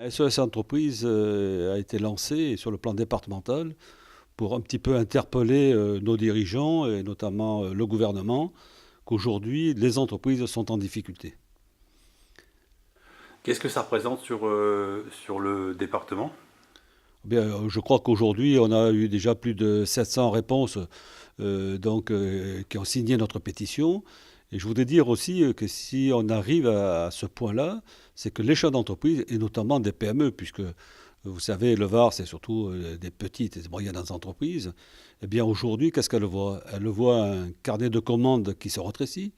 SOS Entreprise a été lancé sur le plan départemental pour un petit peu interpeller nos dirigeants et notamment le gouvernement qu'aujourd'hui les entreprises sont en difficulté. Qu'est-ce que ça représente sur le département? Bien, je crois qu'aujourd'hui on a eu déjà plus de 700 réponses qui ont signé notre pétition. Et je voudrais dire aussi que si on arrive à ce point-là, c'est que les chefs d'entreprise, et notamment des PME, puisque vous savez, le VAR, c'est surtout des petites et des moyennes entreprises, eh bien aujourd'hui, qu'est-ce qu'elle voit? Elle voit un carnet de commandes qui se rétrécit.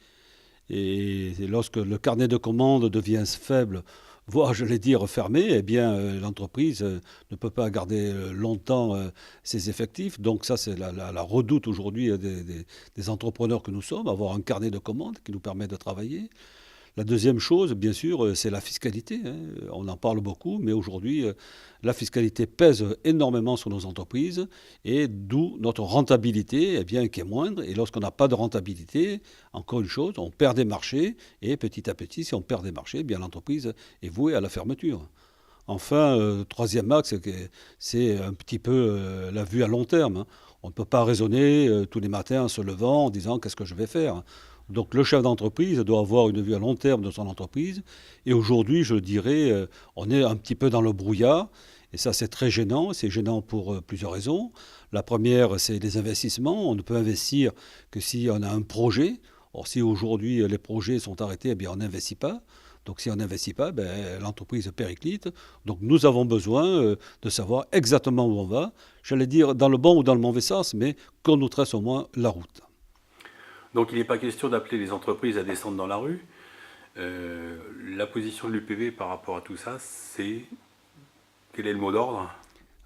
Et lorsque le carnet de commandes devient faible, voire, je vais dire, fermé, eh bien, l'entreprise ne peut pas garder longtemps ses effectifs. Donc ça, c'est la redoute aujourd'hui des entrepreneurs que nous sommes, avoir un carnet de commandes qui nous permet de travailler. La deuxième chose, bien sûr, c'est la fiscalité, hein. On en parle beaucoup, mais aujourd'hui, la fiscalité pèse énormément sur nos entreprises et d'où notre rentabilité, eh bien, qui est moindre. Et lorsqu'on n'a pas de rentabilité, encore une chose, on perd des marchés et petit à petit, si on perd des marchés, eh bien, l'entreprise est vouée à la fermeture. Enfin, troisième axe, c'est un petit peu la vue à long terme, hein. On ne peut pas raisonner tous les matins en se levant en disant qu'est-ce que je vais faire. Donc le chef d'entreprise doit avoir une vue à long terme de son entreprise. Et aujourd'hui, je dirais, on est un petit peu dans le brouillard. Et ça, c'est très gênant. C'est gênant pour plusieurs raisons. La première, c'est les investissements. On ne peut investir que si on a un projet. Or, si aujourd'hui les projets sont arrêtés, eh bien, on n'investit pas. Donc si on n'investit pas, ben, l'entreprise périclite. Donc nous avons besoin de savoir exactement où on va. J'allais dire dans le bon ou dans le mauvais sens, mais qu'on nous trace au moins la route. Donc il n'est pas question d'appeler les entreprises à descendre dans la rue. La position de l'UPV par rapport à tout ça, c'est quel est le mot d'ordre?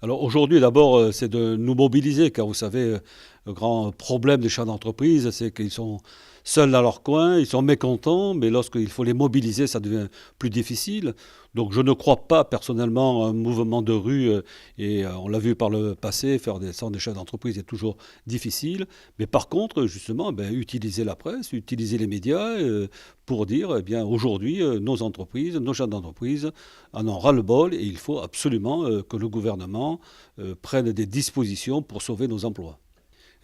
Alors aujourd'hui, d'abord, c'est de nous mobiliser, car vous savez, le grand problème des chefs d'entreprise, c'est qu'ils sont seuls dans leur coin, ils sont mécontents, mais lorsqu'il faut les mobiliser, ça devient plus difficile. Donc je ne crois pas personnellement à un mouvement de rue, on l'a vu par le passé, faire descendre des chefs d'entreprise est toujours difficile. Mais par contre, justement, ben, utiliser la presse, utiliser les médias pour dire, eh bien, aujourd'hui, nos entreprises, nos chefs d'entreprise en ont ras-le-bol et il faut absolument que le gouvernement prenne des dispositions pour sauver nos emplois.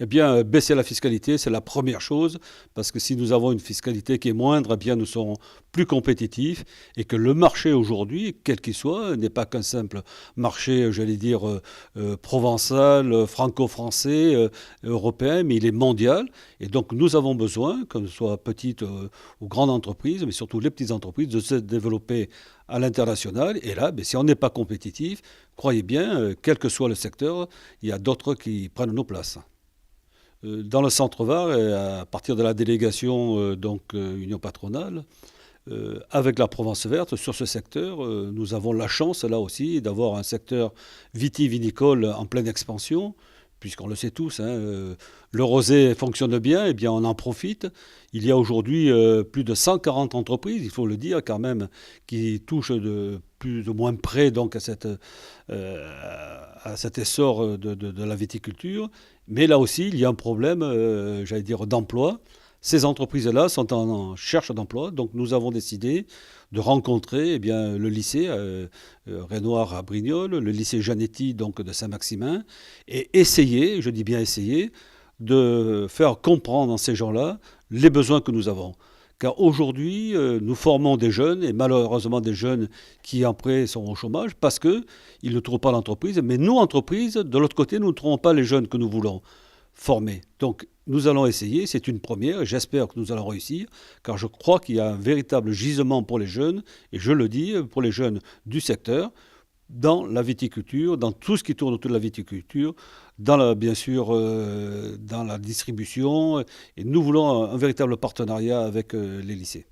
Eh bien, baisser la fiscalité, c'est la première chose, parce que si nous avons une fiscalité qui est moindre, eh bien, nous serons plus compétitifs et que le marché aujourd'hui, quel qu'il soit, n'est pas qu'un simple marché, j'allais dire, provençal, franco-français, européen, mais il est mondial. Et donc, nous avons besoin, que ce soit petites ou grandes entreprises, mais surtout les petites entreprises, de se développer à l'international. Et là, ben, si on n'est pas compétitif, croyez bien, quel que soit le secteur, il y a d'autres qui prennent nos places. Dans le centre Var, et à partir de la délégation Union patronale, avec la Provence verte, sur ce secteur, nous avons la chance, là aussi, d'avoir un secteur vitivinicole en pleine expansion, puisqu'on le sait tous, hein, le rosé fonctionne bien, et bien on en profite. Il y a aujourd'hui plus de 140 entreprises, il faut le dire quand même, qui touchent de plus ou moins près donc, à cet essor de la viticulture. Mais là aussi, il y a un problème, j'allais dire, d'emploi. Ces entreprises-là sont en recherche d'emploi, donc nous avons décidé de rencontrer eh bien, le lycée Renoir à Brignoles, le lycée Janetti donc, de Saint-Maximin, et essayer, je dis bien essayer, de faire comprendre à ces gens-là les besoins que nous avons. Car aujourd'hui, nous formons des jeunes, et malheureusement des jeunes qui après sont au chômage, parce qu'ils ne trouvent pas l'entreprise. Mais nous, entreprises, de l'autre côté, nous ne trouvons pas les jeunes que nous voulons former. Donc nous allons essayer, c'est une première, et j'espère que nous allons réussir, car je crois qu'il y a un véritable gisement pour les jeunes, et je le dis, pour les jeunes du secteur, dans la viticulture, dans tout ce qui tourne autour de la viticulture, bien sûr dans la distribution. Et nous voulons un véritable partenariat avec les lycées.